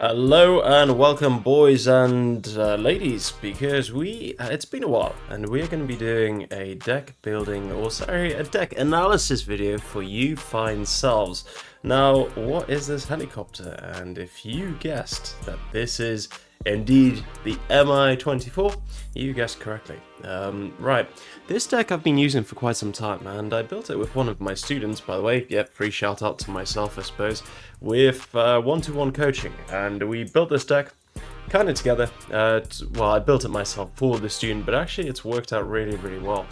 Hello and welcome, boys and ladies, because it's been a while and we're going to be doing a deck building, or sorry, a deck analysis video for you fine selves. Now, what is this helicopter? And if you guessed that this is indeed the Mi-24, you guessed correctly. Right, this deck I've been using for quite some time, and I built it with one of my students, by the way. Yep, free shout out to myself, I suppose, with one-to-one coaching, and we built this deck kind of together. Well, I built it myself for the student, but actually it's worked out really well.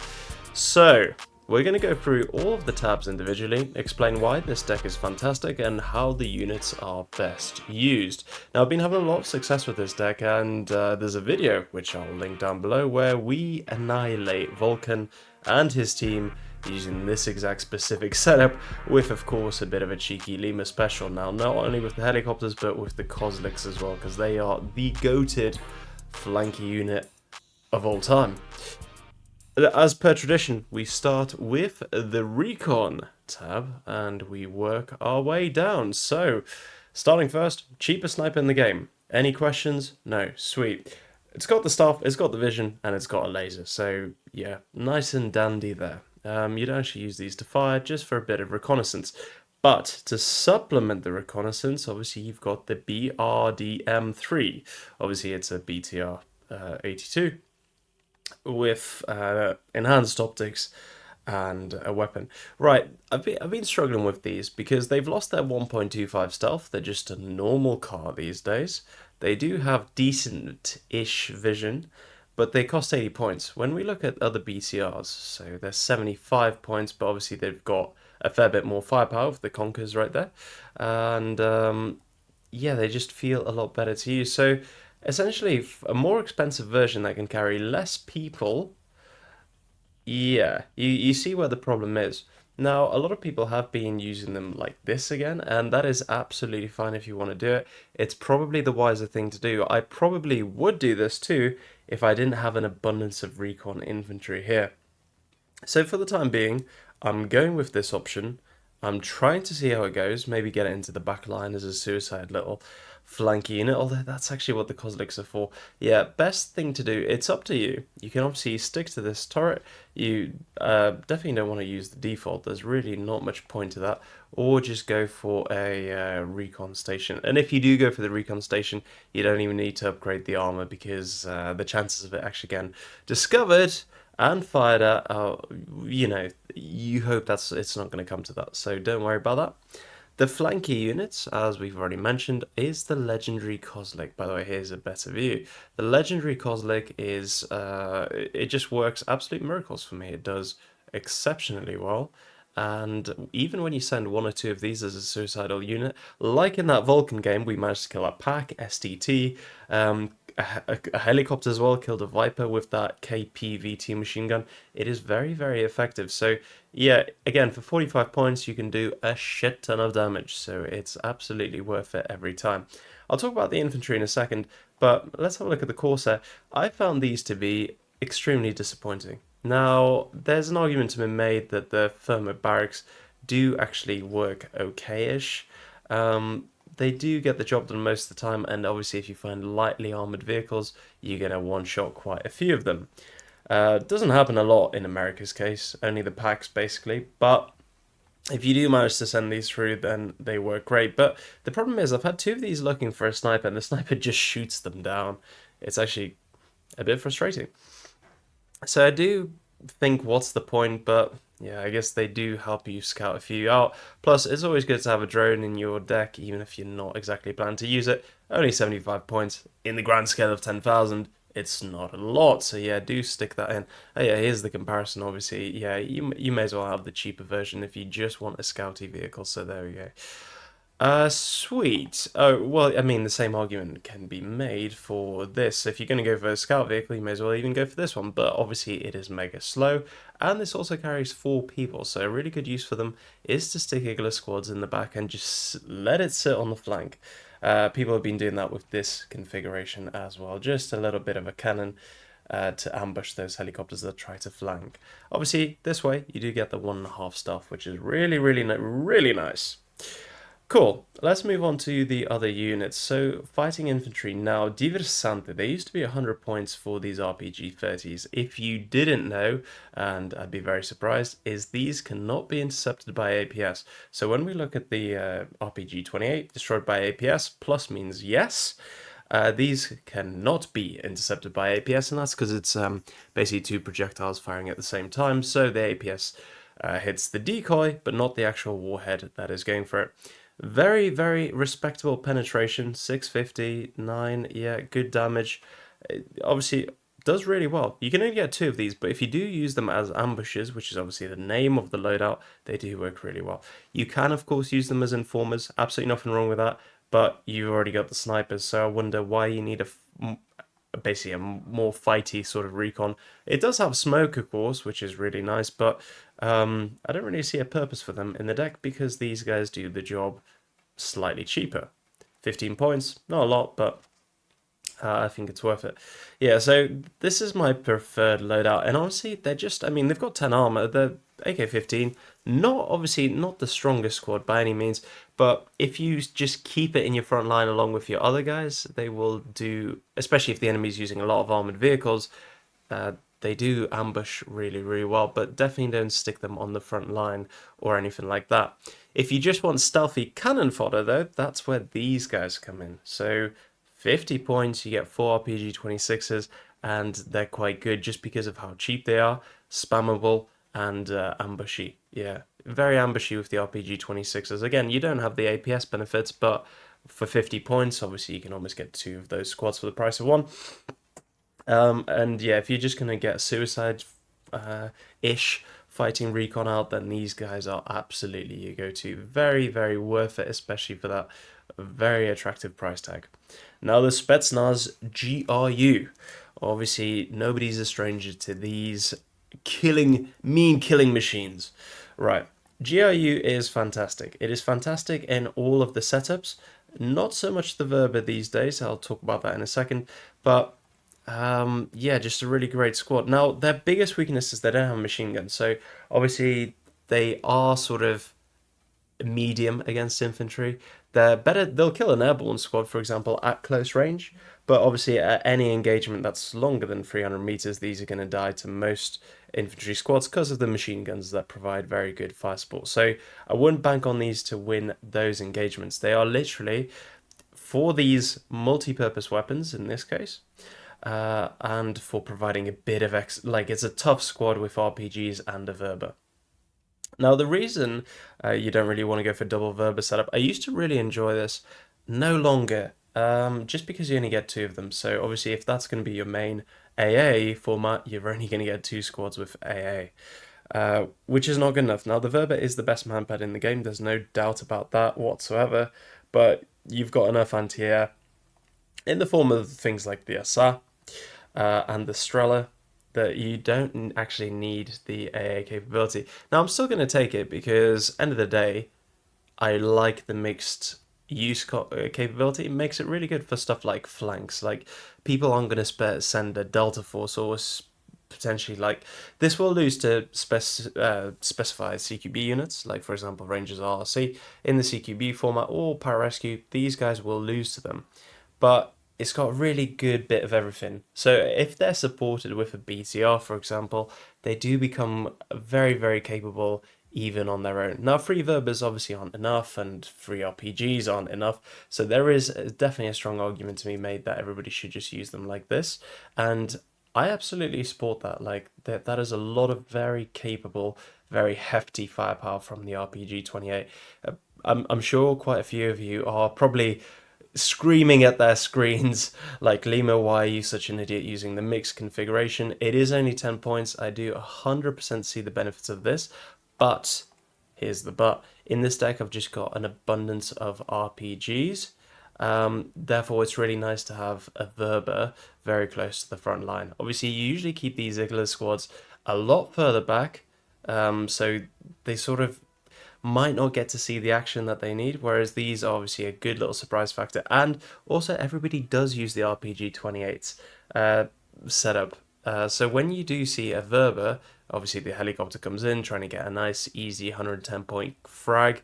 So we're going to go through all of the tabs individually, explain why this deck is fantastic and how the units are best used. Now, I've been having a lot of success with this deck, and there's a video, which I'll link down below, where we annihilate Vulcan and his team using this exact specific setup, with of course a bit of a cheeky Lima special. Now, not only with the helicopters, but with the Kozliks as well, because they are the goated flanky unit of all time. As per tradition, we start with the Recon tab and we work our way down. So, starting first, cheapest sniper in the game. Any questions? No. Sweet. It's got the stuff, it's got the vision, and it's got a laser. So, yeah, nice and dandy there. You don't actually use these to fire, just for a bit of reconnaissance. But to supplement the reconnaissance, obviously you've got the BRDM3. Obviously it's a BTR 82. With enhanced optics and a weapon. Right, I've been struggling with these because they've lost their 1.25 stealth. They're just a normal car these days. They do have decent-ish vision, but they cost 80 points. When we look at other BTRs, so they're 75 points, but obviously they've got a fair bit more firepower with the Conkers right there. And yeah, they just feel a lot better to use. So essentially, a more expensive version that can carry less people. Yeah, you see where the problem is. Now, a lot of people have been using them like this again, and that is absolutely fine if you want to do it. It's probably the wiser thing to do. I probably would do this too if I didn't have an abundance of recon infantry here. So for the time being, I'm going with this option. I'm trying to see how it goes, maybe get it into the back line as a suicide little flanky unit, although that's actually what the Kozliks are for. Yeah, best thing to do, it's up to you. You can obviously stick to this turret. You definitely don't want to use the default, there's really not much point to that, or just go for a recon station. And if you do go for the recon station, you don't even need to upgrade the armor, because the chances of it actually getting discovered and fired at, you know, you hope it's not going to come to that, so don't worry about that. The flanky units, as we've already mentioned, is the legendary Kozlik. By the way, here's a better view. The legendary Kozlik is, it just works absolute miracles for me. It does exceptionally well. And even when you send one or two of these as a suicidal unit, like in that Vulcan game, we managed to kill a pack, STT, a helicopter as well, killed a Viper with that KPVT machine gun. It is very effective. So yeah, again, for 45 points, you can do a shit ton of damage. So it's absolutely worth it every time. I'll talk about the infantry in a second, but let's have a look at the Corsair. I found these to be extremely disappointing. Now, there's an argument to be made that the thermo barracks do actually work okay-ish. They do get the job done most of the time, and obviously if you find lightly armoured vehicles, you're going to one-shot quite a few of them. Doesn't happen a lot in America's case, only the packs basically, but if you do manage to send these through, then they work great. But the problem is, I've had two of these looking for a sniper, and the sniper just shoots them down. It's actually a bit frustrating. So I do think, what's the point? But yeah, I guess they do help you scout a few out. Plus, it's always good to have a drone in your deck, even if you're not exactly planning to use it. Only 75 points in the grand scale of 10,000. It's not a lot, so yeah, do stick that in. Oh yeah, here's the comparison, obviously. Yeah, you may as well have the cheaper version if you just want a scouty vehicle, so there we go. Sweet. Oh, well, I mean, the same argument can be made for this. If you're going to go for a scout vehicle, you may as well even go for this one. But obviously, it is mega slow. And this also carries 4 people. So a really good use for them is to stick Igla squads in the back and just let it sit on the flank. People have been doing that with this configuration as well. Just a little bit of a cannon to ambush those helicopters that try to flank. Obviously, this way, you do get the 1.5 stealth, which is really nice. Cool. Let's move on to the other units. So, fighting infantry. Now, Diversante, they used to be 100 points for these RPG 30s. If you didn't know, and I'd be very surprised, is these cannot be intercepted by APS. So, when we look at the RPG 28, destroyed by APS, plus means yes. These cannot be intercepted by APS, and that's because it's basically two projectiles firing at the same time. So, the APS hits the decoy, but not the actual warhead that is going for it. Very, very respectable penetration, 659, yeah, good damage. It obviously does really well. You can only get two of these, but if you do use them as ambushes, which is obviously the name of the loadout, they do work really well. You can, of course, use them as informers, absolutely nothing wrong with that, but you've already got the snipers, so I wonder why you need basically a more fighty sort of recon. It does have smoke, of course, which is really nice, but I don't really see a purpose for them in the deck because these guys do the job slightly cheaper. 15 points, not a lot, but I think it's worth it. Yeah, so this is my preferred loadout, and honestly, they're just, I mean, they've got 10 armor, the AK-15, obviously not the strongest squad by any means, but if you just keep it in your front line along with your other guys, they will do, especially if the enemy's using a lot of armored vehicles, they do ambush really, really well, but definitely don't stick them on the front line or anything like that. If you just want stealthy cannon fodder, though, that's where these guys come in. So 50 points, you get 4 RPG 26s, and they're quite good just because of how cheap they are, spammable, and ambushy. Yeah, very ambushy with the RPG 26s. Again, you don't have the APS benefits, but for 50 points, obviously you can almost get two of those squads for the price of one. And yeah, if you're just going to get suicide ish fighting recon out, then these guys are absolutely your go-to. Very, very worth it, especially for that very attractive price tag. Now, the Spetsnaz GRU. Obviously, nobody's a stranger to these mean killing machines. Right. GRU is fantastic. It is fantastic in all of the setups. Not so much the Verba these days. I'll talk about that in a second. But yeah, just a really great squad. Now, their biggest weakness is they don't have a machine gun. So obviously they are sort of medium against infantry. They're better. They'll kill an airborne squad, for example, at close range. But obviously, at any engagement that's longer than 300 meters, these are going to die to most infantry squads because of the machine guns that provide very good fire support. So I wouldn't bank on these to win those engagements. They are literally for these multi-purpose weapons in this case. And for providing a bit of like it's a tough squad with RPGs and a Verba. Now, the reason you don't really want to go for double Verba setup, I used to really enjoy this, no longer, just because you only get two of them. So obviously, if that's going to be your main AA format, you're only going to get two squads with AA, which is not good enough. Now, the Verba is the best manpad in the game, there's no doubt about that whatsoever, but you've got enough anti-air in the form of things like the Asa and the Strela that you don't actually need the AA capability. Now, I'm still going to take it because, end of the day, I like the mixed use capability. It makes it really good for stuff like flanks. Like, people aren't going to send a Delta Force or potentially like this will lose to specified CQB units, like for example Rangers RRC in the CQB format or Pararescue. These guys will lose to them, but it's got a really good bit of everything. So if they're supported with a BTR, for example, they do become very, very capable even on their own. Now, free Verbers obviously aren't enough, and free RPGs aren't enough. So there is definitely a strong argument to be made that everybody should just use them like this. And I absolutely support that. Like that is a lot of very capable, very hefty firepower from the RPG 28. I'm sure quite a few of you are probably screaming at their screens like, Lima, why are you such an idiot using the mixed configuration? It is only 10 points. I do 100% see the benefits of this, but here's the but. In this deck, I've just got an abundance of RPGs. Therefore, it's really nice to have a Verba very close to the front line. Obviously, you usually keep these Ziggler squads a lot further back, so they sort of might not get to see the action that they need, whereas these are obviously a good little surprise factor. And also, everybody does use the RPG 28's setup. So when you do see a Verba, obviously the helicopter comes in trying to get a nice, easy 110 point frag.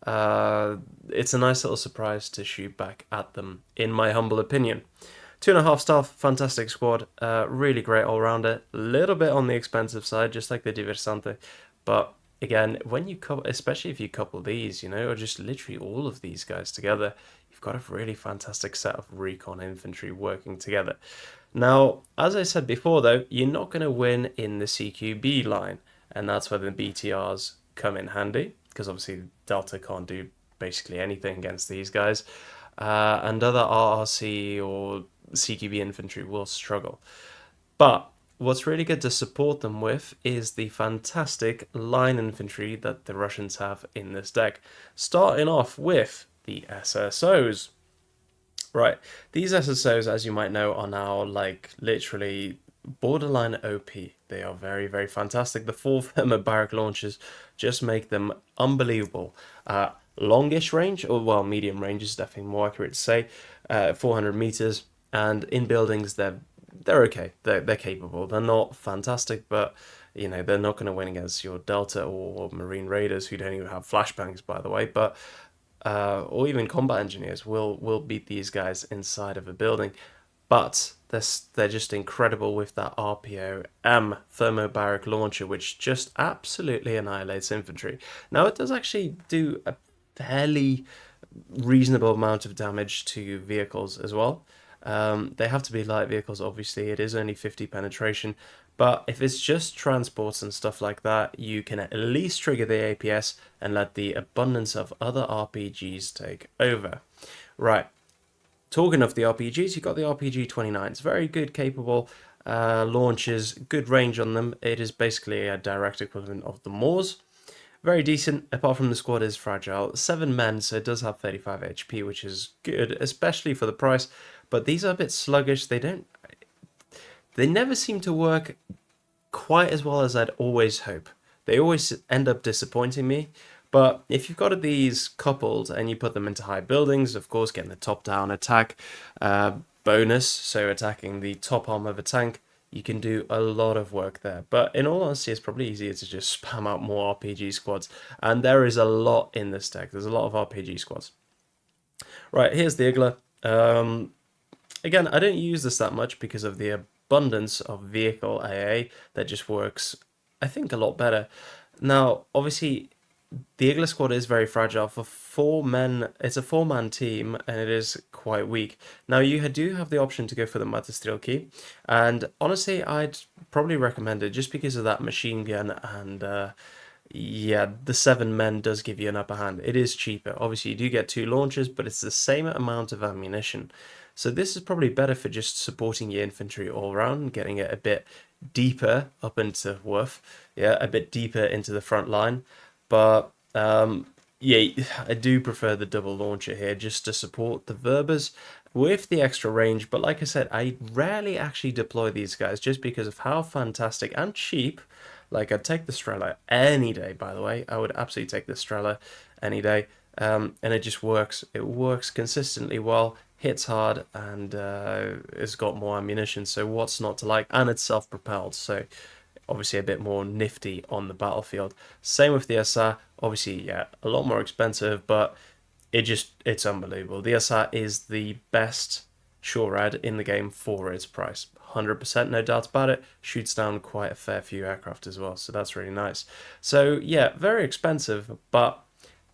It's a nice little surprise to shoot back at them, in my humble opinion. 2.5 star, fantastic squad, really great all rounder. A little bit on the expensive side, just like the Diversante, but again, when you couple, especially if you couple these, or just literally all of these guys together, you've got a really fantastic set of Recon infantry working together. Now, as I said before, though, you're not going to win in the CQB line, and that's where the BTRs come in handy, because obviously Delta can't do basically anything against these guys, and other RRC or CQB infantry will struggle. But what's really good to support them with is the fantastic line infantry that the Russians have in this deck, starting off with the SSOs. Right, these SSOs, as you might know, are now like literally borderline OP. They are very, very fantastic. The 4 thermobaric launchers just make them unbelievable. Longish range, or well, medium range is definitely more accurate to say, 400 meters, and in buildings they're okay. They're capable. They're not fantastic, but they're not going to win against your Delta or Marine Raiders who don't even have flashbangs, by the way. But or even combat engineers will beat these guys inside of a building. But they're just incredible with that RPO-M thermobaric launcher, which just absolutely annihilates infantry. Now, it does actually do a fairly reasonable amount of damage to vehicles as well. They have to be light vehicles, obviously. It is only 50 penetration. But if it's just transports and stuff like that, you can at least trigger the APS and let the abundance of other RPGs take over. Right. Talking of the RPGs, you've got the RPG-29. It's very good, capable launches, good range on them. It is basically a direct equivalent of the Moors. Very decent, apart from the squad is fragile. 7 men, so it does have 35 HP, which is good, especially for the price. But these are a bit sluggish. They never seem to work quite as well as I'd always hope. They always end up disappointing me. But if you've got these coupled and you put them into high buildings, of course, getting the top-down attack bonus, so attacking the top arm of a tank, you can do a lot of work there. But in all honesty, it's probably easier to just spam out more RPG squads. And there is a lot in this deck. There's a lot of RPG squads. Right, here's the Igla. Again, I don't use this that much because of the abundance of vehicle AA that just works, I think, a lot better. Now, obviously, the Igla squad is very fragile. For 4 men, it's a 4-man team, and it is quite weak. Now, you do have the option to go for the Matastrelki, and honestly, I'd probably recommend it just because of that machine gun, and yeah, the 7 men does give you an upper hand. It is cheaper. Obviously, you do get 2 launchers, but it's the same amount of ammunition. So this is probably better for just supporting your infantry all around, getting it a bit deeper up into Woof, yeah, a bit deeper into the front line. But yeah, I do prefer the double launcher here just to support the Verbers with the extra range. But like I said, I rarely actually deploy these guys just because of how fantastic and cheap. Like, I'd take the Strela any day, by the way. I would absolutely take the Strela any day. And it just works. It works consistently well, hits hard, and it's got more ammunition. So what's not to like? And it's self-propelled, so obviously a bit more nifty on the battlefield. Same with the SR. Obviously, yeah, a lot more expensive, but it's unbelievable. The SR is the best SHORAD in the game for its price. 100%, no doubt about it. Shoots down quite a fair few aircraft as well, so that's really nice. So yeah, very expensive, but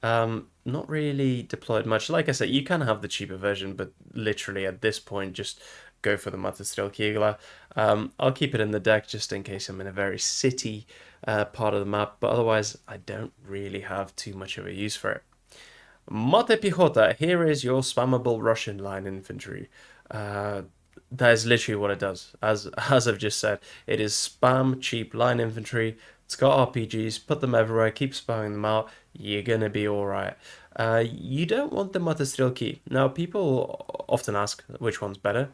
not really deployed much. Like I said, you can have the cheaper version, but literally at this point, just go for the Matastrelki Igla. I'll keep it in the deck just in case I'm in a very city part of the map, but otherwise I don't really have too much of a use for it. Mate Pichota, here is your spammable Russian line infantry. That is literally what it does. As I've just said, it is spam cheap line infantry. It's got RPGs, put them everywhere, keep spamming them out, you're gonna be alright. You don't want the Matastrelki. Now, people often ask which one's better.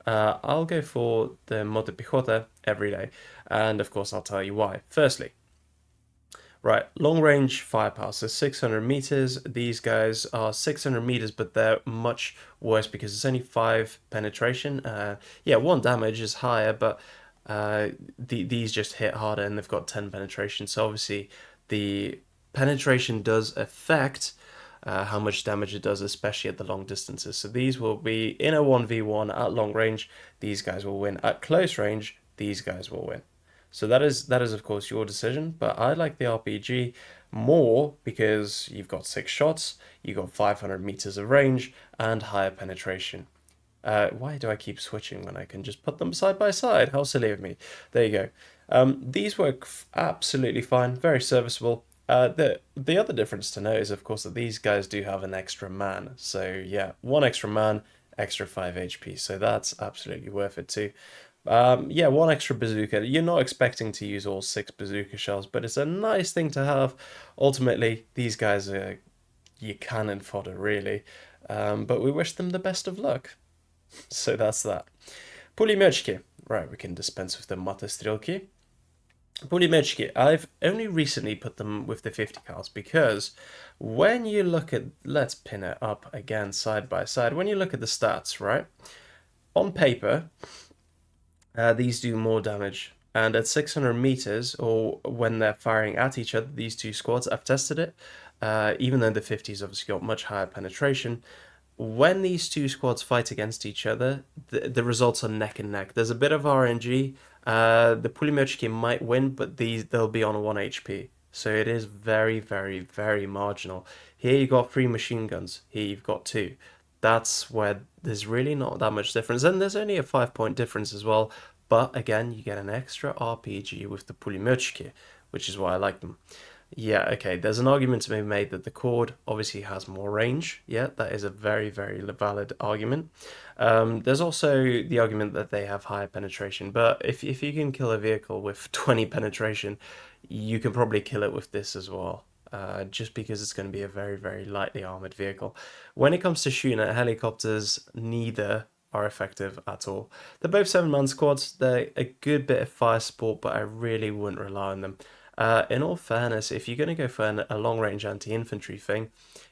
I'll go for the Mote Pichota every day, and of course I'll tell you why. Firstly, right, long range firepower, so 600 meters. These guys are 600 meters, but they're much worse because it's only 5 penetration. Yeah, 1 damage is higher, but these just hit harder and they've got 10 penetration. So obviously the penetration does affect how much damage it does, especially at the long distances. So these will be in a 1v1 at long range, these guys will win. At close range, these guys will win. So that is of course your decision, but I like the RPG more because you've got 6 shots, you've got 500 meters of range, and higher penetration. Why do I keep switching when I can just put them side by side? How silly of me. There you go. These work absolutely fine, very serviceable. The other difference to note is, of course, that these guys do have an extra man. So yeah, one extra man, extra 5 HP. So that's absolutely worth it too. Yeah, one extra bazooka. You're not expecting to use all 6 bazooka shells, but it's a nice thing to have. Ultimately, these guys are your cannon fodder, really. But we wish them the best of luck. So that's that. Pulimechki. Right, we can dispense with the Matestrilki. Pulimechki. I've only recently put them with the 50 cals because when you look at, let's pin it up again side by side. When you look at the stats, right, on paper, these do more damage. And at 600 meters, or when they're firing at each other, these two squads, I've tested it, even though the 50s obviously got much higher penetration, when these two squads fight against each other, the results are neck and neck. There's a bit of RNG. The Pulimechki might win, but they'll be on 1 HP. So it is very, very, very marginal. Here you got 3 machine guns. Here you've got 2. That's where there's really not that much difference. And there's only a 5-point difference as well. But again, you get an extra RPG with the Pulimechki, which is why I like them. Yeah, okay, there's an argument to be made that the cord obviously has more range. Yeah, that is a very, very valid argument. There's also the argument that they have higher penetration, but if you can kill a vehicle with 20 penetration, you can probably kill it with this as well. Just because it's going to be a very, very lightly armored vehicle. When it comes to shooting at helicopters, neither are effective at all. They're both 7-man squads. They're a good bit of fire support, but I really wouldn't rely on them. In all fairness, if you're going to go for a long-range anti-infantry thing,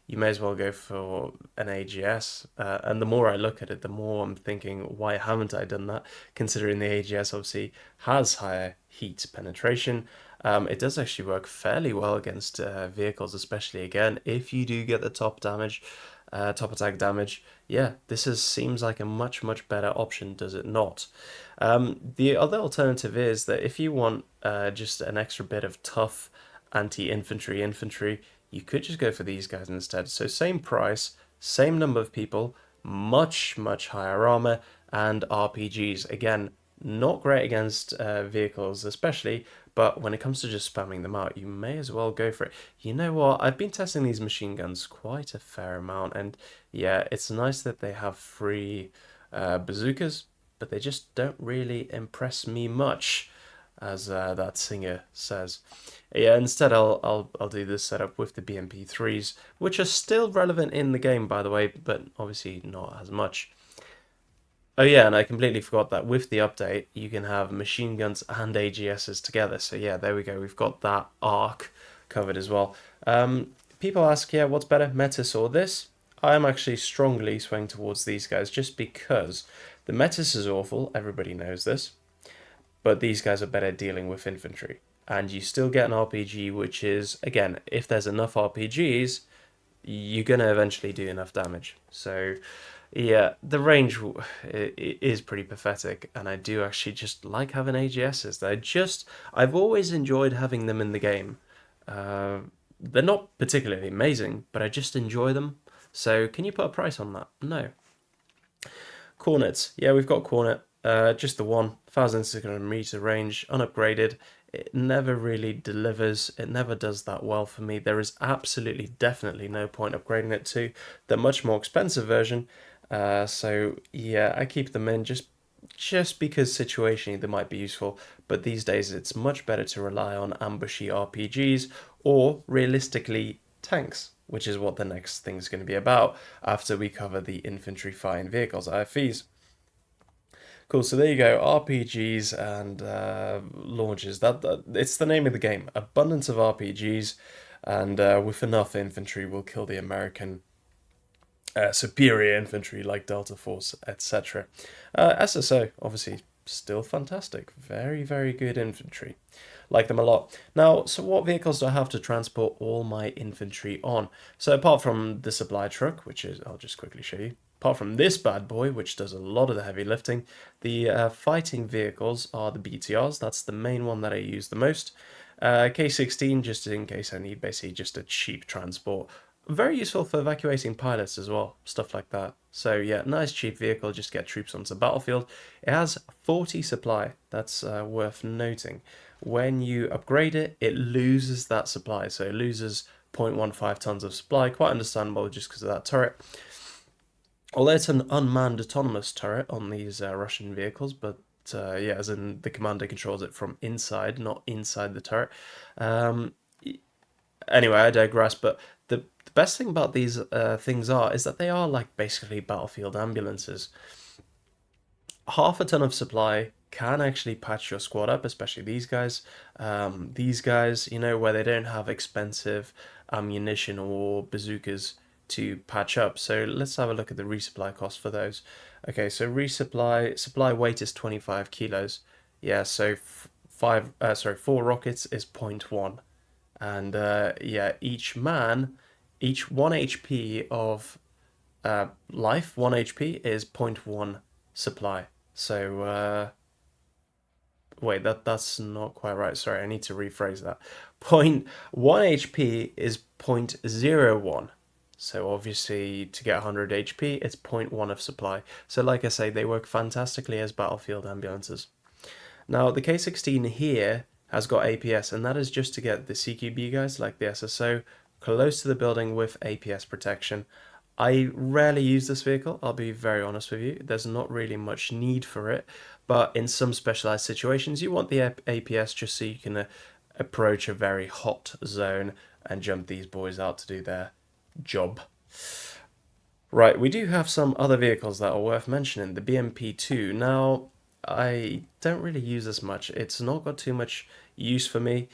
you may as well go for an AGS. And the more I look at it, the more I'm thinking, why haven't I done that? Considering the AGS obviously has higher heat penetration. It does actually work fairly well against vehicles, especially again, if you do get the top damage. Top attack damage, yeah, seems like a much, much better option, does it not? The other alternative is that if you want just an extra bit of tough infantry, you could just go for these guys instead. So same price, same number of people, much, much higher armor, and RPGs. Again, not great against vehicles especially, but when it comes to just spamming them out, you may as well go for it. You know what? I've been testing these machine guns quite a fair amount, and yeah, it's nice that they have 3 bazookas, but they just don't really impress me much, as that singer says. Yeah, instead I'll do this setup with the BMP3s, which are still relevant in the game, by the way, but obviously not as much. Oh yeah, and I completely forgot that with the update, you can have machine guns and AGSs together. So yeah, there we go. We've got that arc covered as well. People ask, yeah, what's better, Metis or this? I'm actually strongly swaying towards these guys just because the Metis is awful. Everybody knows this. But these guys are better dealing with infantry. And you still get an RPG, which is, again, if there's enough RPGs, you're going to eventually do enough damage. So yeah, the range is pretty pathetic, and I do actually just like having AGSs. I've always enjoyed having them in the game. They're not particularly amazing, but I just enjoy them. So can you put a price on that? No. Cornets. Yeah, we've got Cornet. Just the one, 1,600 meter range, unupgraded. It never really delivers. It never does that well for me. There is absolutely, definitely no point upgrading it to the much more expensive version. So yeah, I keep them in just because situationally they might be useful. But these days it's much better to rely on ambushy RPGs or realistically tanks, which is what the next thing is going to be about after we cover the infantry fighting vehicles, IFVs. Cool, so there you go, RPGs and launches. That it's the name of the game. Abundance of RPGs, and with enough infantry, we'll kill the American superior infantry like Delta Force, etc. SSO, obviously, still fantastic. Very, very good infantry. Like them a lot. Now, so what vehicles do I have to transport all my infantry on? So apart from the supply truck, which is, I'll just quickly show you. Apart from this bad boy, which does a lot of the heavy lifting, the fighting vehicles are the BTRs. That's the main one that I use the most. K16, just in case I need basically just a cheap transport. Very useful for evacuating pilots as well, stuff like that. So yeah, nice cheap vehicle, just get troops onto the battlefield. It has 40 supply, that's worth noting. When you upgrade it, it loses that supply, so it loses 0.15 tons of supply, quite understandable just because of that turret. Although it's an unmanned autonomous turret on these Russian vehicles, but yeah, as in the commander controls it from inside, not inside the turret. Um, anyway, I digress, but the best thing about these things is that they are like basically battlefield ambulances. Half a ton of supply can actually patch your squad up, especially these guys. These guys, you know, where they don't have expensive ammunition or bazookas to patch up. So let's have a look at the resupply cost for those. Okay, so supply weight is 25 kilos. Yeah, so 4 rockets is zero point 0.1. And yeah, each 1 HP of life, 1 HP is zero point 0.1 supply. So wait, that's not quite right. Sorry, I need to rephrase that. Point 1 HP is 0.01. So obviously to get 100 HP, it's 0.1 of supply. So like I say, they work fantastically as battlefield ambulances. Now the K16 here has got APS, and that is just to get the CQB guys like the SSO close to the building with APS protection. I rarely use this vehicle, I'll be very honest with you. There's not really much need for it, but in some specialized situations you want the APS just so you can approach a very hot zone and jump these boys out to do their job. Right, we do have some other vehicles that are worth mentioning. The BMP-2. Now, I don't really use this much. It's not got too much use for me.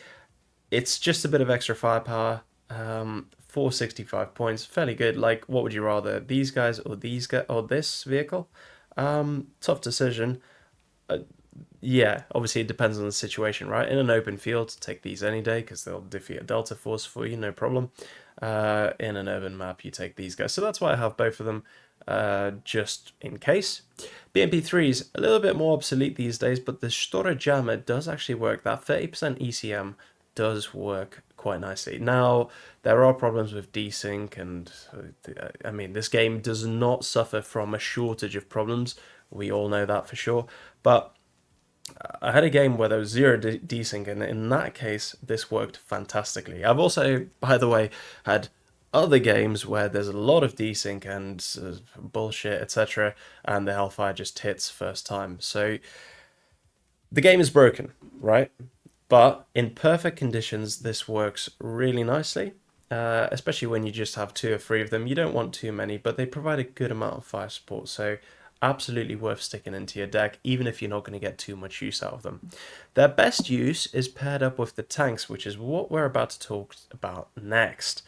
It's just a bit of extra firepower. 465 points, fairly good. Like, what would you rather, these guys or these guys or this vehicle? Tough decision. Yeah, obviously it depends on the situation, right? In an open field, take these any day because they'll defeat a Delta Force for you, no problem. In an urban map, you take these guys. So that's why I have both of them, just in case. BMP3 is a little bit more obsolete these days, but the Store Jammer does actually work. That 30% ECM does work quite nicely. Now, there are problems with desync, and I mean, this game does not suffer from a shortage of problems. We all know that for sure. But I had a game where there was zero desync, and in that case, this worked fantastically. I've also, by the way, had other games where there's a lot of desync and bullshit, etc., and the Hellfire just hits first time. So the game is broken, right? But in perfect conditions, this works really nicely, especially when you just have 2 or 3 of them. You don't want too many, but they provide a good amount of fire support, so absolutely worth sticking into your deck, even if you're not going to get too much use out of them. Their best use is paired up with the tanks, which is what we're about to talk about next.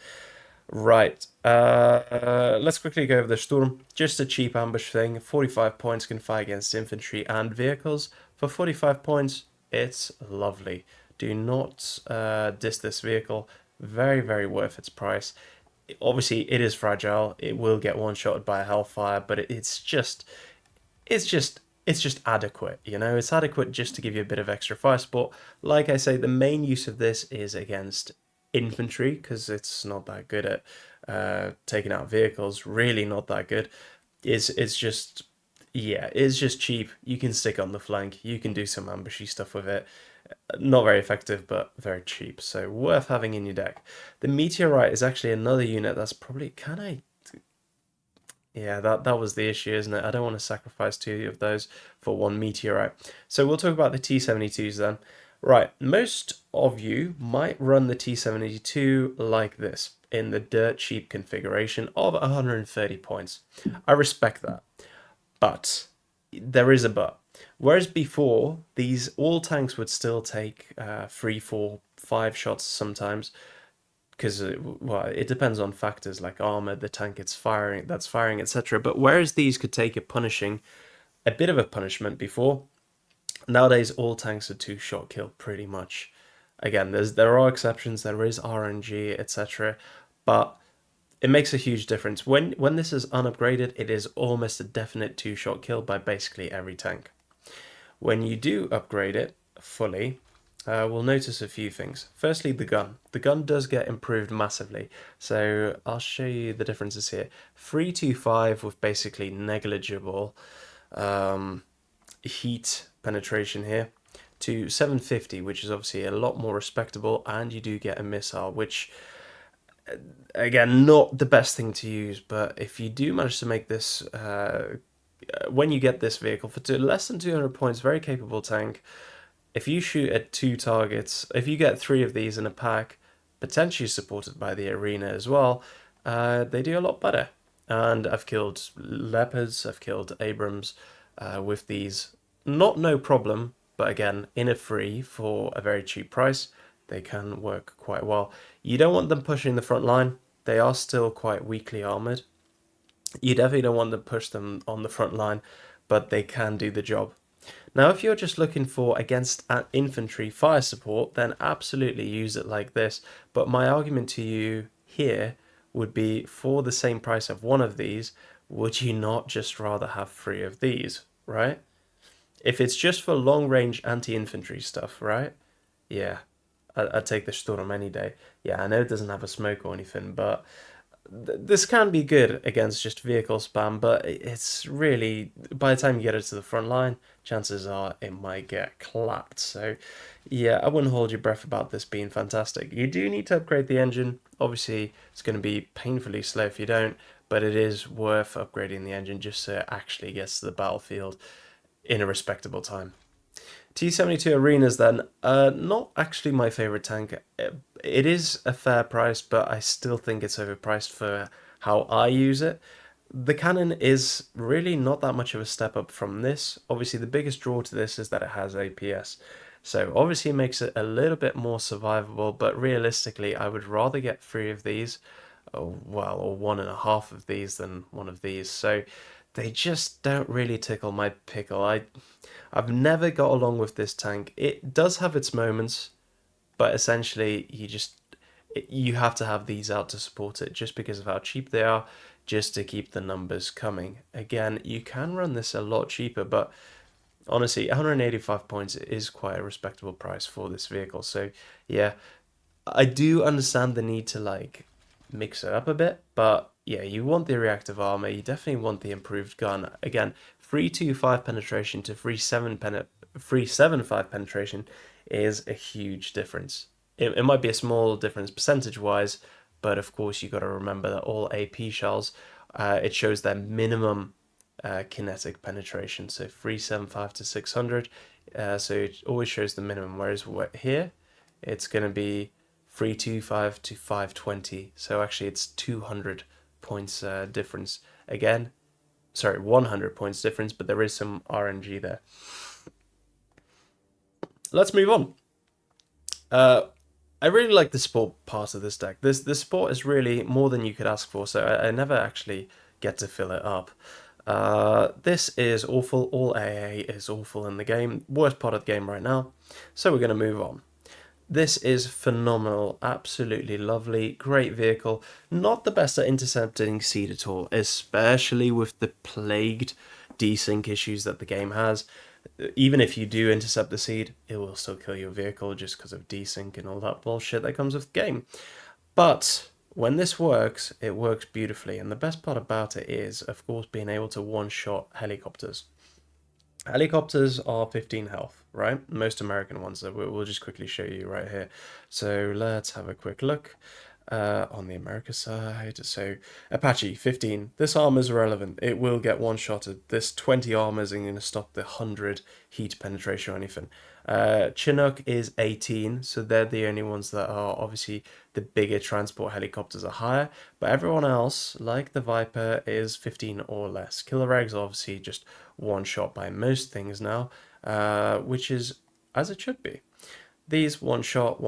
Right, let's quickly go over the Sturm. Just a cheap ambush thing. 45 points, can fight against infantry and vehicles. For 45 points, it's lovely. Do not diss this vehicle. Very, very worth its price. Obviously, it is fragile. It will get one-shotted by a Hellfire, but it's just adequate, you know? It's adequate just to give you a bit of extra fire support. Like I say, the main use of this is against infantry, because it's not that good at taking out vehicles. Really not that good. It's just, yeah, it's just cheap. You can stick on the flank. You can do some ambushy stuff with it. Not very effective, but very cheap, so worth having in your deck. The Meteorite is actually another unit that's probably, can I? Yeah, that was the issue, isn't it? I don't want to sacrifice 2 of those for 1 Meteorite. So we'll talk about the T-72s then. Right, most of you might run the T-72 like this, in the dirt cheap configuration of 130 points. I respect that, but there is a but. Whereas before, these all tanks would still take 3, 4, 5 shots sometimes, because well, it depends on factors like armor, the tank that's firing, etc. But whereas these could take a bit of a punishment before, nowadays all tanks are 2-shot kill pretty much. Again, there are exceptions, there is RNG, etc. But it makes a huge difference. When this is unupgraded, it is almost a definite two-shot kill by basically every tank. When you do upgrade it fully, we'll notice a few things. Firstly, the gun. The gun does get improved massively. So I'll show you the differences here. 325 with basically negligible heat penetration here, to 750, which is obviously a lot more respectable, and you do get a missile, which, again, not the best thing to use, but if you do manage to make this, when you get this vehicle for less than 200 points, very capable tank, if you shoot at 2 targets, if you get 3 of these in a pack, potentially supported by the arena as well, they do a lot better. And I've killed Leopards, I've killed Abrams with these. Not no problem, but again, in a free for a very cheap price, they can work quite well. You don't want them pushing the front line. They are still quite weakly armored. You definitely don't want to push them on the front line, but they can do the job. Now, if you're just looking for against infantry fire support, then absolutely use it like this. But my argument to you here would be, for the same price of one of these, would you not just rather have 3 of these, right? If it's just for long range anti-infantry stuff, right? Yeah, I'd take the Sturm any day. Yeah, I know it doesn't have a smoke or anything, but this can be good against just vehicle spam, but it's really, by the time you get it to the front line, chances are it might get clapped. So yeah, I wouldn't hold your breath about this being fantastic. You do need to upgrade the engine. Obviously, it's going to be painfully slow if you don't, but it is worth upgrading the engine just so it actually gets to the battlefield in a respectable time. T72 Arenas then, not actually my favorite tank. It is a fair price, but I still think it's overpriced for how I use it. The cannon is really not that much of a step up from this. Obviously, the biggest draw to this is that it has APS. So obviously it makes it a little bit more survivable, but realistically, I would rather get 3 of these, or 1.5 of these than 1 of these. So they just don't really tickle my pickle. I've never got along with this tank. It does have its moments, but essentially you have to have these out to support it just because of how cheap they are, just to keep the numbers coming. Again, you can run this a lot cheaper, but honestly, 185 points is quite a respectable price for this vehicle. So yeah, I do understand the need to like mix it up a bit, but yeah, you want the reactive armor, you definitely want the improved gun. Again, 325 penetration to 375 penetration is a huge difference. It might be a small difference percentage wise, but of course you got to remember that all AP shells, it shows their minimum kinetic penetration, so 375 to 600, so it always shows the minimum, whereas here it's going to be 325 to 520, so actually it's 200 points difference. Again, sorry, 100 points difference, but there is some RNG there. Let's move on. I really like the support part of this deck. The support is really more than you could ask for, so I never actually get to fill it up. This is awful. All AA is awful in the game. Worst part of the game right now. So we're going to move on. This is phenomenal, absolutely lovely, great vehicle. Not the best at intercepting seed at all, especially with the plagued desync issues that the game has. Even if you do intercept the seed, it will still kill your vehicle just because of desync and all that bullshit that comes with the game. But when this works, it works beautifully, and the best part about it is, of course, being able to one-shot helicopters. Helicopters are 15 health, right? Most American ones, that we'll just quickly show you right here. So let's have a quick look on the America side. So Apache, 15. This armor is irrelevant. It will get one-shotted. This 20 armor isn't going to stop the 100 heat penetration or anything. Chinook is 18, so they're the only ones that are obviously the bigger transport helicopters are higher, but everyone else, like the Viper, is 15 or less. Killer Reg's obviously just one shot by most things now, which is as it should be. These one shot,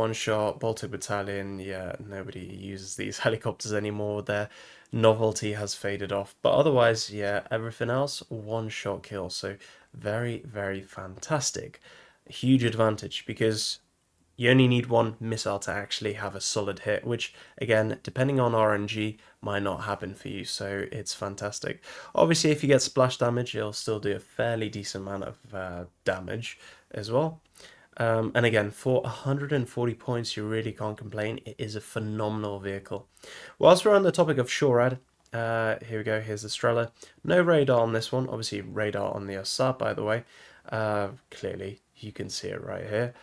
Baltic Battalion, yeah, nobody uses these helicopters anymore. Their novelty has faded off, but otherwise, yeah, everything else, one shot kill. So very, very fantastic. Huge advantage because You only need one missile to actually have a solid hit, which, again, depending on RNG, might not happen for you, so it's fantastic. Obviously, if you get splash damage, it'll still do a fairly decent amount of damage as well. And again, for 140 points, you really can't complain. It is a phenomenal vehicle. Whilst we're on the topic of SHORAD, here we go, here's the Strela. No radar on this one, obviously radar on the Assad, by the way. Clearly, you can see it right here.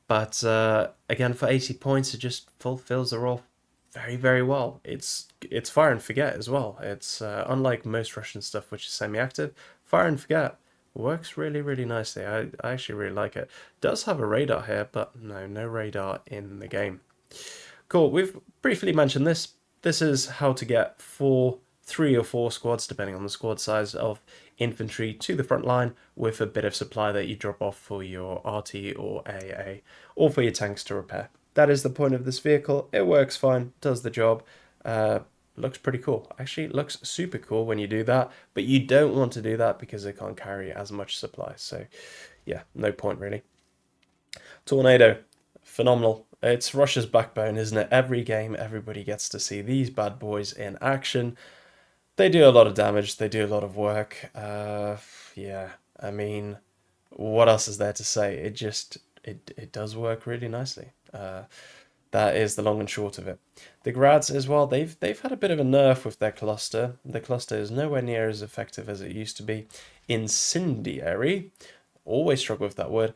But again, for 80 points, it just fulfills the role very, very well. It's fire and forget as well. It's unlike most Russian stuff, which is semi-active. Fire and forget works really, really nicely. I actually really like it. Does have a radar here, but no radar in the game. Cool. We've briefly mentioned this. This is how to get 3 or 4 squads, depending on the squad size, of infantry to the front line with a bit of supply that you drop off for your RT or AA or for your tanks to repair. That is the point of this vehicle. It works fine, does the job. Looks pretty cool. Actually, it looks super cool when you do that, but you don't want to do that because it can't carry as much supply. So, yeah, no point really. Tornado, phenomenal. It's Russia's backbone, isn't it? Every game, everybody gets to see these bad boys in action. They do a lot of damage. They do a lot of work. Yeah, I mean, what else is there to say? It does work really nicely. That is the long and short of it. The grads as well, they've had a bit of a nerf with their cluster. The cluster is nowhere near as effective as it used to be. Incendiary, always struggle with that word,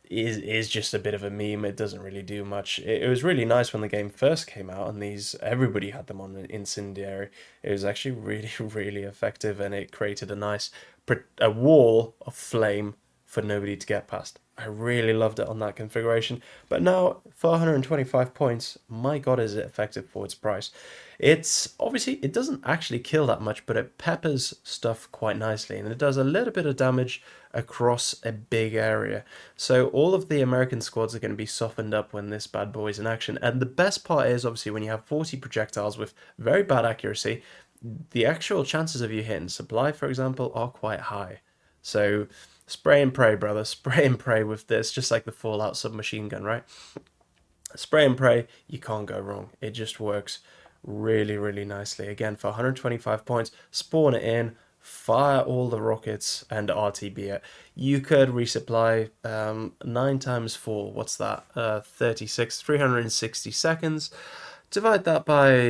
is just a bit of a meme. It doesn't really do much. It was really nice when the game first came out and everybody had them on Incendiary. It was actually really, really effective, and it created a wall of flame for nobody to get past. I really loved it on that configuration. But now, for 125 points, my god, is it effective for its price. It's obviously, it doesn't actually kill that much, but it peppers stuff quite nicely, and it does a little bit of damage across a big area. So all of the American squads are going to be softened up when this bad boy is in action. And the best part is, obviously, when you have 40 projectiles with very bad accuracy, the actual chances of you hitting supply, for example, are quite high. So spray and pray, brother. Spray and pray with this, just like the Fallout submachine gun, right? Spray and pray, you can't go wrong. It just works really, really nicely. Again, for 125 points, spawn it in, fire all the rockets, and RTB it. You could resupply 9 times 4, what's that? 36, 360 seconds. Divide that by...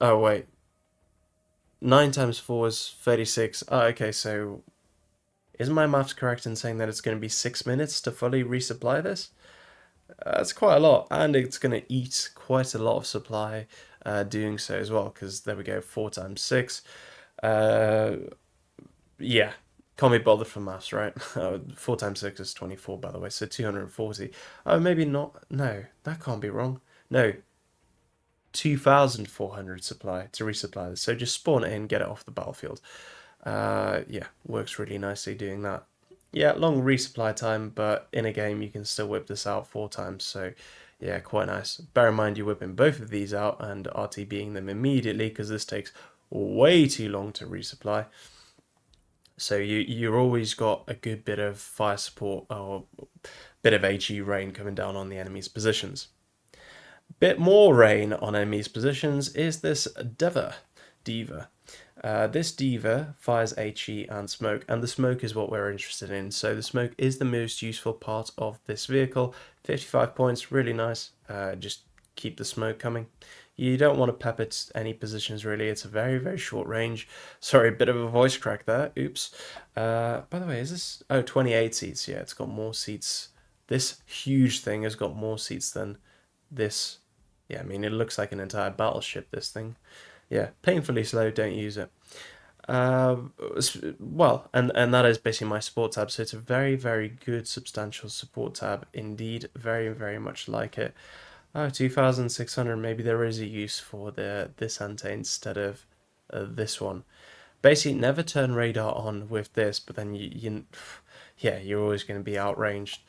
oh, wait. 9 times 4 is 36. Oh, okay, so isn't my maths correct in saying that it's going to be 6 minutes to fully resupply this? That's quite a lot, and it's going to eat quite a lot of supply doing so as well, because there we go, 4 times 6. Yeah, can't be bothered for maths, right? 4 times 6 is 24, by the way, so 240. Oh, maybe not. No, that can't be wrong. No, 2,400 supply to resupply this. So just spawn it in, get it off the battlefield. Yeah, works really nicely doing that. Yeah, long resupply time, but in a game you can still whip this out 4 times. So yeah, quite nice. Bear in mind you're whipping both of these out and RTBing them immediately because this takes way too long to resupply. So you're always got a good bit of fire support or bit of HE rain coming down on the enemy's positions. Bit more rain on enemies' positions is this Diva. This Diva fires HE and smoke, and the smoke is what we're interested in. So the smoke is the most useful part of this vehicle. 55 points, really nice. Just keep the smoke coming. You don't want to pepper any positions really. It's a very, very short range. Sorry, a bit of a voice crack there. Oops. By the way, is this... Oh, 28 seats. Yeah, it's got more seats. This huge thing has got more seats than this. Yeah, I mean, it looks like an entire battleship, this thing. Yeah, painfully slow, don't use it. Well, and that is basically my support tab, so it's a very, very good, substantial support tab indeed. Very, very much like it. 2,600, maybe there is a use for this ante instead of this one. Basically, never turn radar on with this, but then yeah, you're always going to be outranged.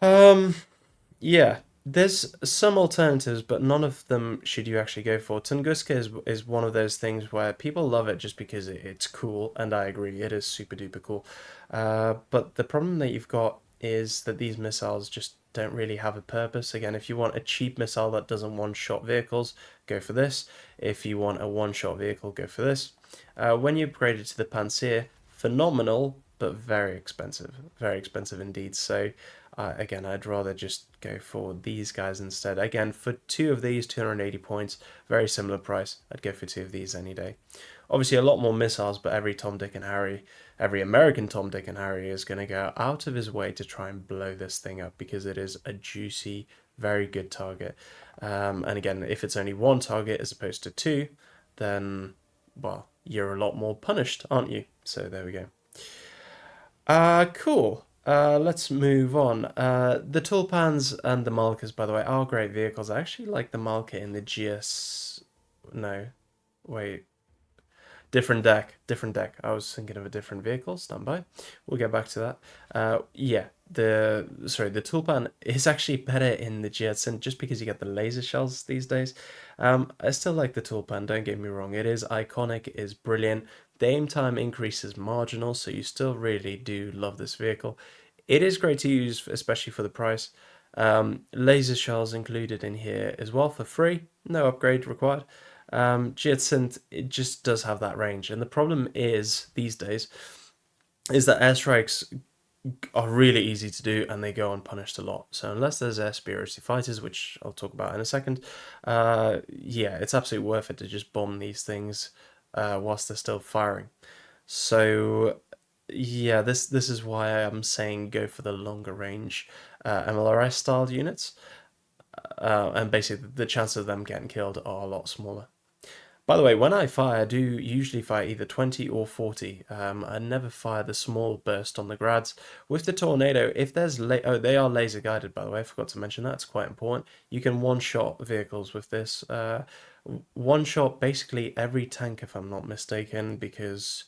Yeah, there's some alternatives, but none of them should you actually go for. Tunguska is one of those things where people love it just because it's cool, and I agree, it is super duper cool. But the problem that you've got is that these missiles just don't really have a purpose. Again, if you want a cheap missile that doesn't one-shot vehicles, go for this. If you want a one-shot vehicle, go for this. When you upgrade it to the Panzer, phenomenal, but very expensive indeed. So again, I'd rather just go for these guys instead. Again, for two of these, 280 points, very similar price. I'd go for two of these any day. Obviously, a lot more missiles, but every Tom, Dick, and Harry, every American Tom, Dick, and Harry is going to go out of his way to try and blow this thing up because it is a juicy, very good target. And again, if it's only one target as opposed to two, then, well, you're a lot more punished, aren't you? So there we go. Cool. Let's move on. The Tulpans and the Malkas, by the way, are great vehicles. I actually like the Malka in the GS... No, wait. Different deck. I was thinking of a different vehicle. Stand by. We'll get back to that. Yeah, the Tulpan is actually better in the Jetson just because you get the laser shells these days. I still like the Tulpan, don't get me wrong. It is iconic, it is brilliant. The aim time increase is marginal, so you still really do love this vehicle. It is great to use, especially for the price. Laser shells included in here as well for free, no upgrade required. Jitsynth, it just does have that range, and the problem is these days is that airstrikes are really easy to do and they go unpunished a lot. So unless there's air superiority fighters, which I'll talk about in a second, yeah, it's absolutely worth it to just bomb these things whilst they're still firing. So yeah, this is why I'm saying go for the longer range MLRS styled units, and basically the chances of them getting killed are a lot smaller. By the way, when I fire, I do usually fire either 20 or 40. I never fire the small burst on the grads. With the tornado, if there's... oh, they are laser guided, by the way. I forgot to mention that. It's quite important. You can one-shot vehicles with this. One-shot basically every tank, if I'm not mistaken, because,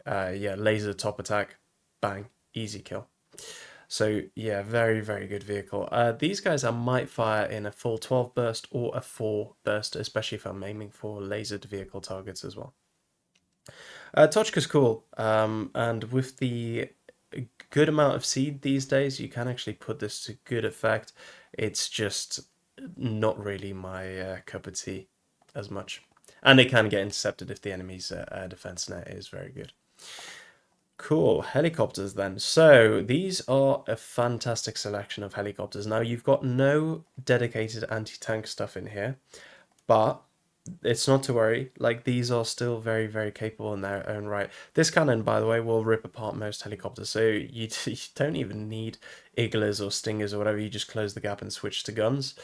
yeah, laser top attack, bang, easy kill. So yeah, very, very good vehicle. These guys I might fire in a full 12 burst or a 4 burst, especially if I'm aiming for lasered vehicle targets as well. Tochka's cool, and with the good amount of seed these days, you can actually put this to good effect. It's just not really my cup of tea as much. And it can get intercepted if the enemy's defense net is very good. Cool, helicopters then. So these are a fantastic selection of helicopters. Now you've got no dedicated anti-tank stuff in here, but it's not to worry. Like, these are still very, very capable in their own right. This cannon, by the way, will rip apart most helicopters, so you don't even need Iglas or Stingers or whatever. You just close the gap and switch to guns.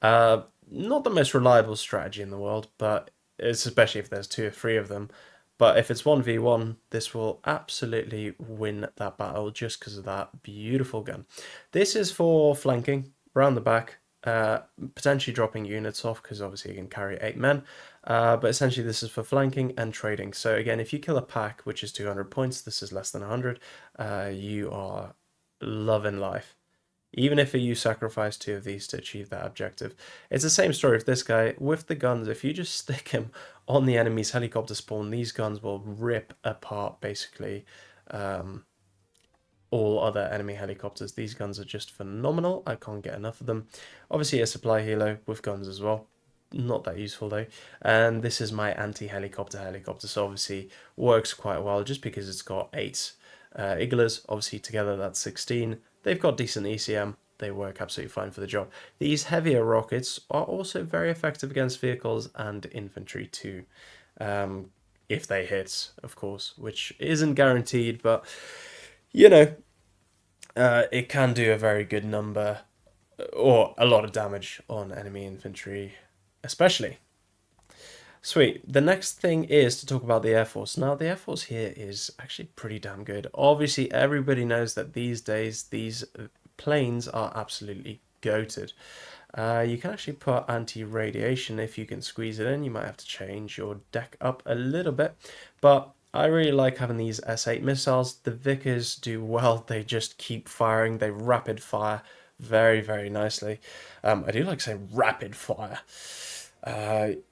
Not the most reliable strategy in the world, but it's especially if there's 2 or 3 of them. But if it's 1v1, this will absolutely win that battle just because of that beautiful gun. This is for flanking, around the back, potentially dropping units off because obviously you can carry 8 men. But essentially this is for flanking and trading. So again, if you kill a pack, which is 200 points, this is less than 100, you are loving life. Even if you sacrifice 2 of these to achieve that objective. It's the same story with this guy. With the guns, if you just stick him on the enemy's helicopter spawn, these guns will rip apart, basically, all other enemy helicopters. These guns are just phenomenal. I can't get enough of them. Obviously, a supply helo with guns as well. Not that useful, though. And this is my anti-helicopter, so obviously works quite well just because it's got 8 Iglas. Obviously, together that's 16. They've got decent ECM. They work absolutely fine for the job. These heavier rockets are also very effective against vehicles and infantry too. If they hit, of course, which isn't guaranteed, but, you know, it can do a very good number or a lot of damage on enemy infantry, especially. Sweet. The next thing is to talk about the Air Force. Now, the Air Force here is actually pretty damn good. Obviously, everybody knows that these days, these planes are absolutely goated. You can actually put anti-radiation if you can squeeze it in. You might have to change your deck up a little bit. But I really like having these S8 missiles. The Vickers do well. They just keep firing. They rapid fire very, very nicely. I do like saying rapid fire.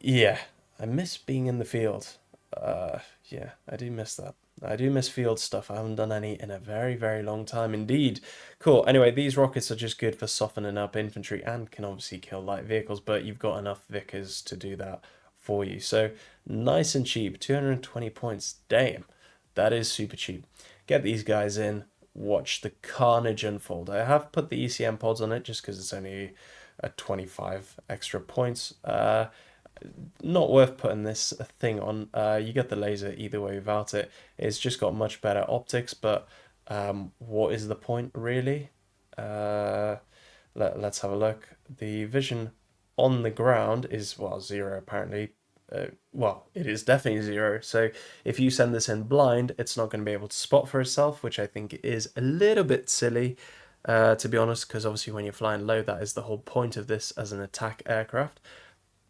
Yeah. I miss being in the field. Yeah, I do miss that. I do miss field stuff. I haven't done any in a very, very long time indeed. Cool. Anyway, these rockets are just good for softening up infantry and can obviously kill light vehicles, but you've got enough Vickers to do that for you. So nice and cheap, 220 points. Damn, that is super cheap. Get these guys in, watch the carnage unfold. I have put the ECM pods on it just because it's only a 25 extra points. Not worth putting this thing on. You get the laser either way without it. It's just got much better optics, but what is the point really? Uh, let's have a look. The vision on the ground is, well, zero apparently. Well, it is definitely zero. So if you send this in blind, it's not going to be able to spot for itself, which I think is a little bit silly, to be honest, because obviously when you're flying low, that is the whole point of this as an attack aircraft,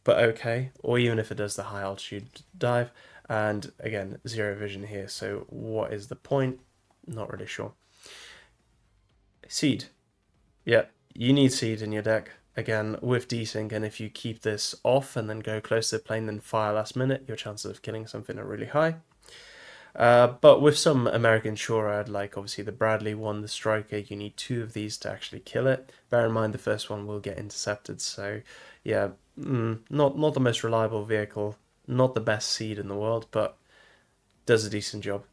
but okay. Or even if it does the high altitude dive. And again, zero vision here. So what is the point? Not really sure. Seed. Yeah, you need seed in your deck. Again, with desync, and if you keep this off and then go close to the plane, then fire last minute, your chances of killing something are really high. But with some American Shorad, like obviously the Bradley one, the Striker, you need two of these to actually kill it. Bear in mind the first one will get intercepted, so yeah, not the most reliable vehicle, not the best seed in the world, but does a decent job.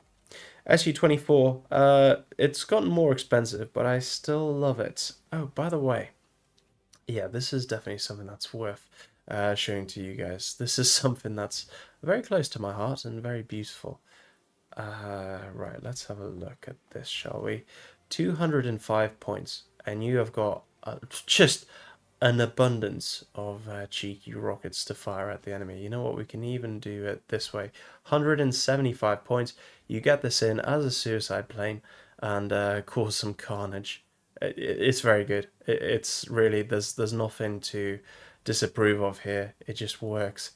SU-24, it's gotten more expensive, but I still love it. Oh, by the way, yeah, this is definitely something that's worth showing to you guys. This is something that's very close to my heart and very beautiful. Right, let's have a look at this, shall we? 205 points, and you have got just an abundance of cheeky rockets to fire at the enemy. You know what? We can even do it this way. 175 points. You get this in as a suicide plane and cause some carnage. It's very good. It's really, there's nothing to disapprove of here. It just works.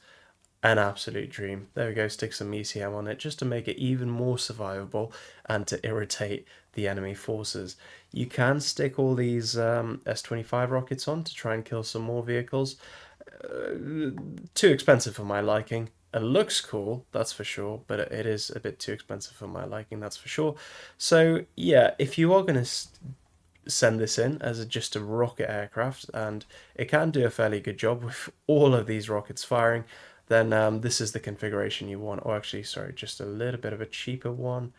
An absolute dream. There we go, stick some ECM on it just to make it even more survivable and to irritate the enemy forces. You can stick all these S-25 rockets on to try and kill some more vehicles. Too expensive for my liking. It looks cool, that's for sure, but it is a bit too expensive for my liking, that's for sure. So yeah, if you are going to send this in as just a rocket aircraft, and it can do a fairly good job with all of these rockets firing, then this is the configuration you want. Or actually, sorry, just a little bit of a cheaper one.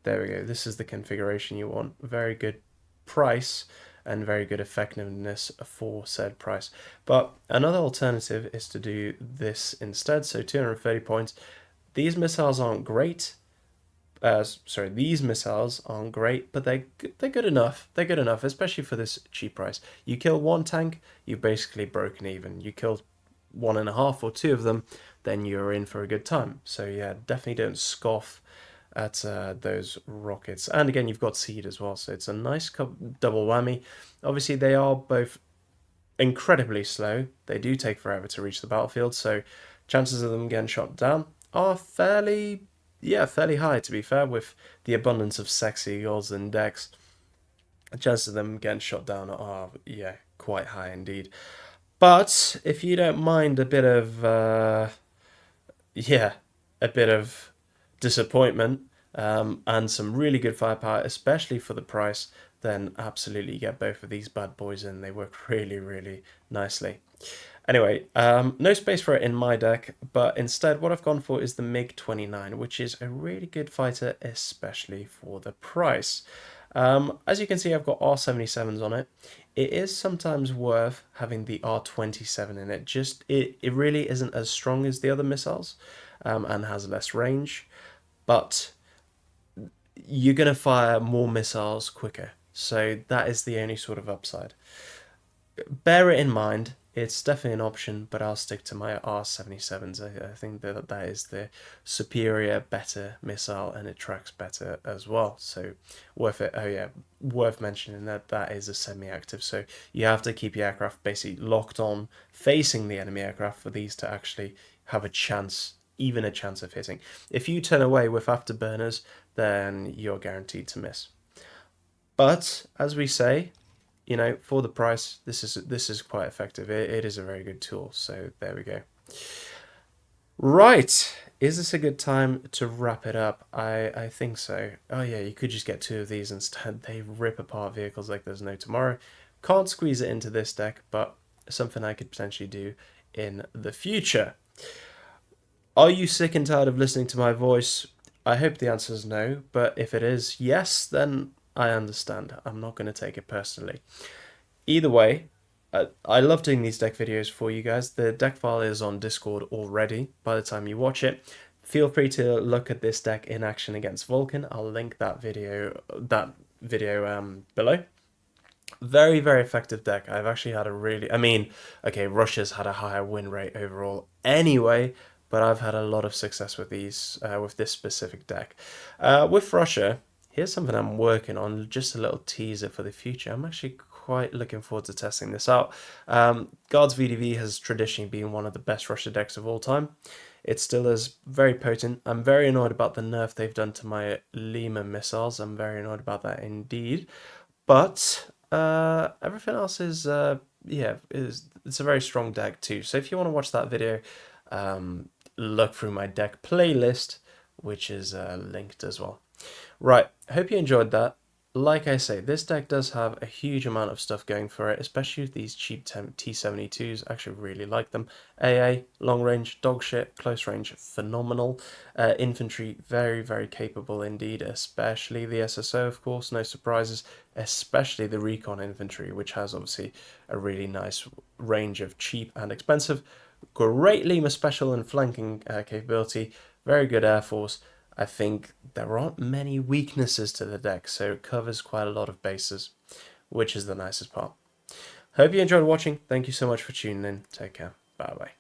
There we go. This is the configuration you want. Very good price and very good effectiveness for said price. But another alternative is to do this instead. So 230 points. These missiles aren't great. Sorry, these missiles aren't great, but they're good enough. They're good enough, especially for this cheap price. You kill one tank, you've basically broken even. You kill one and a half or two of them, then you're in for a good time. So yeah, definitely don't scoff at those rockets. And again, you've got seed as well, so it's a nice double whammy. Obviously, they are both incredibly slow. They do take forever to reach the battlefield, so chances of them getting shot down are fairly, yeah, fairly high, to be fair, with the abundance of sexy eagles and decks. The chances of them getting shot down are, yeah, quite high indeed. But if you don't mind a bit of, yeah, a bit of disappointment and some really good firepower, especially for the price, then absolutely get both of these bad boys in. They work really, really nicely. Anyway, no space for it in my deck, but instead what I've gone for is the MiG-29, which is a really good fighter, especially for the price. As you can see, I've got R77s on it. It is sometimes worth having the R27 in it. It really isn't as strong as the other missiles and has less range, but you're going to fire more missiles quicker. So that is the only sort of upside. Bear it in mind. It's definitely an option, but I'll stick to my R77s. I think that is the superior, better missile, and it tracks better as well. So worth it. Oh yeah, worth mentioning that that is a semi-active. So you have to keep your aircraft basically locked on, facing the enemy aircraft for these to actually have a chance, even a chance of hitting. If you turn away with afterburners, then you're guaranteed to miss. But as we say, you know, for the price, this is quite effective. It is a very good tool. So there we go. Right, Is this a good time to wrap it up? I think so. Oh yeah, you could just get two of these instead. They rip apart vehicles like there's no tomorrow. Can't squeeze it into this deck, but something I could potentially do in the future. Are you sick and tired of listening to my voice? I hope the answer is no, but if it is yes, then I understand. I'm not going to take it personally. Either way, I love doing these deck videos for you guys. The deck file is on Discord already by the time you watch it. Feel free to look at this deck in action against Vulcan. I'll link that video below. Very, very effective deck. I've actually had a really, I mean, okay, Russia's had a higher win rate overall anyway, but I've had a lot of success with with this specific deck. With Russia, here's something I'm working on, just a little teaser for the future. I'm actually quite looking forward to testing this out. Guards VDV has traditionally been one of the best Russia decks of all time. It still is very potent. I'm very annoyed about the nerf they've done to my Lima missiles. I'm very annoyed about that indeed. But everything else is yeah, it's a very strong deck too. So if you want to watch that video, look through my deck playlist, which is linked as well. Right, hope you enjoyed that. Like I say, this deck does have a huge amount of stuff going for it, especially with these cheap T72s. I actually really like them. AA, long range, dog shit, close range, phenomenal. Infantry, very, very capable indeed, especially the SSO, of course, no surprises, especially the Recon infantry, which has obviously a really nice range of cheap and expensive. Great Lima special and flanking capability, very good air force. I think there aren't many weaknesses to the deck, so it covers quite a lot of bases, which is the nicest part. Hope you enjoyed watching. Thank you so much for tuning in. Take care. Bye bye.